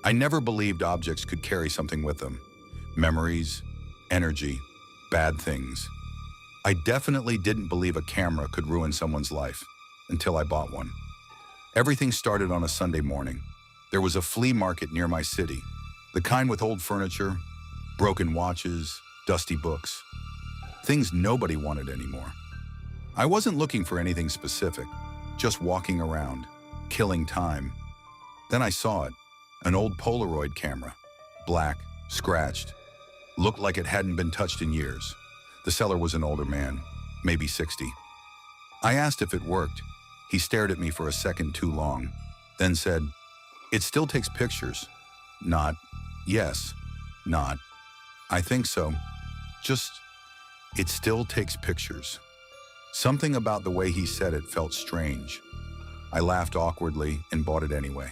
I never believed objects could carry something with them. Memories, energy, bad things. I definitely didn't believe a camera could ruin someone's life until I bought one. Everything started on a Sunday morning. There was a flea market near my city, the kind with old furniture, broken watches, dusty books, things nobody wanted anymore. I wasn't looking for anything specific, just walking around, killing time. Then I saw it, an old Polaroid camera, black, scratched, looked like it hadn't been touched in years. The seller was an older man, maybe 60. I asked if it worked. He stared at me for a second too long, then said, "It still takes pictures." Not, yes, not, I think so. Just, it still takes pictures. Something about the way he said it felt strange. I laughed awkwardly and bought it anyway.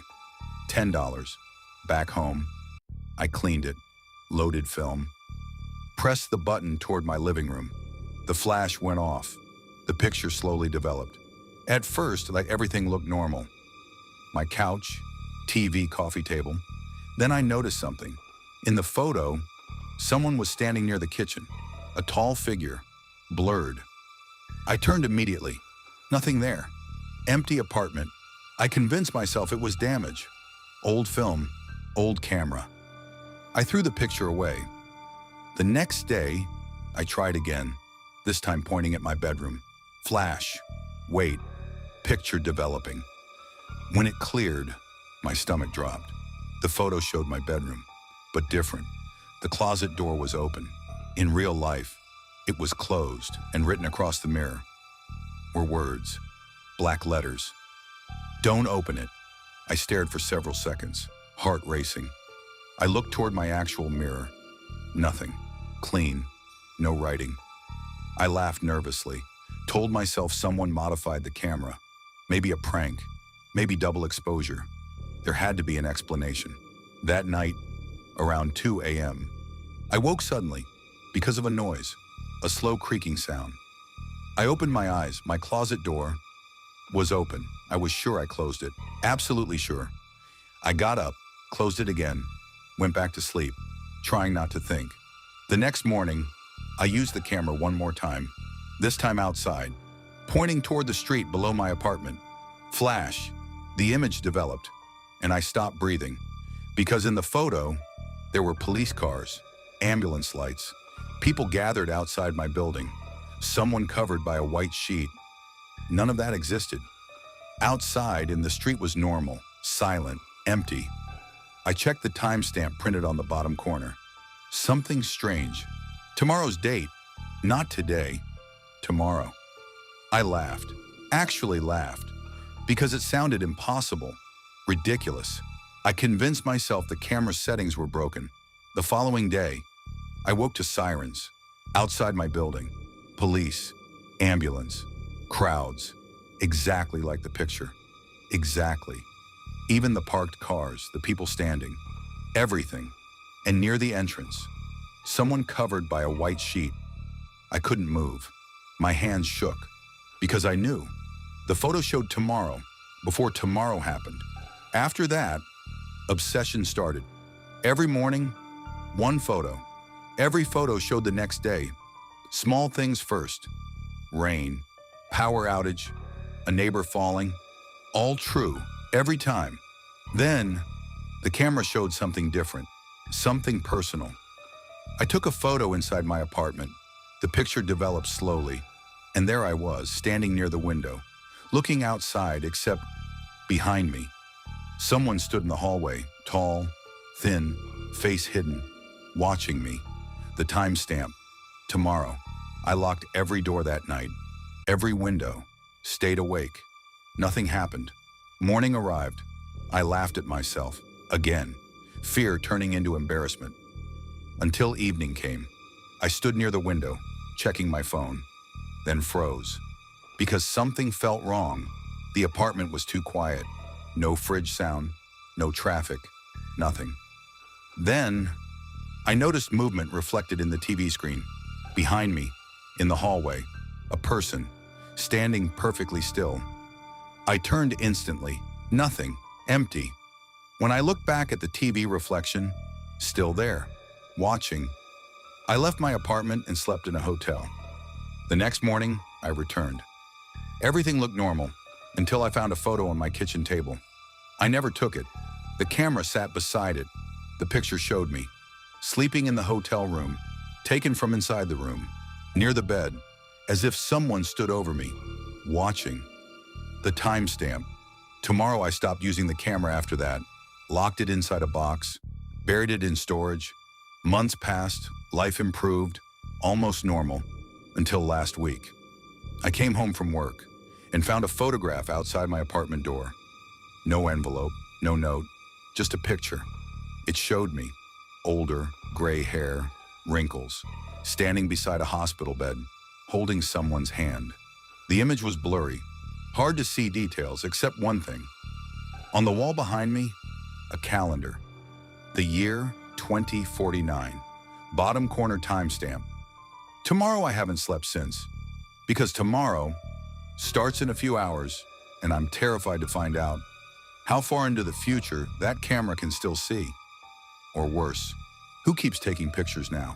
$10. Back home, I cleaned it, loaded film, pressed the button toward my living room. The flash went off. The picture slowly developed. At first, like everything looked normal. My couch, TV, coffee table. Then I noticed something. In the photo, someone was standing near the kitchen, a tall figure, blurred. I turned immediately. Nothing there. Empty apartment. I convinced myself it was damage. Old film, old camera. I threw the picture away. The next day, I tried again, this time pointing at my bedroom. Flash. Wait. Picture developing. When it cleared, my stomach dropped. The photo showed my bedroom, but different. The closet door was open. In real life, it was closed, and written across the mirror were words, black letters. "Don't open it." I stared for several seconds, heart racing. I looked toward my actual mirror. Nothing. Clean. No writing. I laughed nervously, told myself someone modified the camera. Maybe a prank. Maybe double exposure. There had to be an explanation. That night, around 2 a.m., I woke suddenly because of a noise, a slow creaking sound. I opened my eyes. My closet door was open. I was sure I closed it. Absolutely sure. I got up, closed it again, went back to sleep, trying not to think. The next morning, I used the camera one more time, this time outside, pointing toward the street below my apartment. Flash. The image developed, and I stopped breathing, because in the photo, there were police cars, ambulance lights, people gathered outside my building, someone covered by a white sheet. None of that existed. Outside, in the street was normal, silent, empty. I checked the timestamp printed on the bottom corner. Something strange. Tomorrow's date. Not today. Tomorrow. I laughed. Actually laughed. Because it sounded impossible. Ridiculous. I convinced myself the camera settings were broken. The following day, I woke to sirens. Outside my building. Police. Ambulance. Crowds. Exactly like the picture. Exactly. Even the parked cars, the people standing. Everything. And near the entrance, someone covered by a white sheet. I couldn't move. My hands shook. Because I knew. The photo showed tomorrow, before tomorrow happened. After that, obsession started. Every morning, one photo. Every photo showed the next day. Small things first. Rain, power outage, a neighbor falling. All true, every time. Then, the camera showed something different, something personal. I took a photo inside my apartment. The picture developed slowly, and there I was, standing near the window, looking outside, except behind me. Someone stood in the hallway, tall, thin, face hidden, watching me. The timestamp, tomorrow. I locked every door that night, every window, stayed awake. Nothing happened. Morning arrived. I laughed at myself, again, fear turning into embarrassment. Until evening came. I stood near the window, checking my phone, then froze. Because something felt wrong. The apartment was too quiet. No fridge sound, no traffic, nothing. Then, I noticed movement reflected in the TV screen. Behind me, in the hallway, a person, standing perfectly still. I turned instantly. Nothing. Empty. When I looked back at the TV reflection, still there, watching, I left my apartment and slept in a hotel. The next morning, I returned. Everything looked normal until I found a photo on my kitchen table. I never took it. The camera sat beside it. The picture showed me, sleeping in the hotel room, taken from inside the room, near the bed, as if someone stood over me, watching. The timestamp. Tomorrow I stopped using the camera after that, locked it inside a box, buried it in storage. Months passed, life improved, almost normal, until last week. I came home from work and found a photograph outside my apartment door. No envelope, no note, just a picture. It showed me, older, gray hair, wrinkles, standing beside a hospital bed, holding someone's hand. The image was blurry, hard to see details except one thing. On the wall behind me, a calendar. The year 2049, bottom corner timestamp. Tomorrow I haven't slept since, because tomorrow starts in a few hours, and I'm terrified to find out how far into the future that camera can still see. Or worse, who keeps taking pictures now?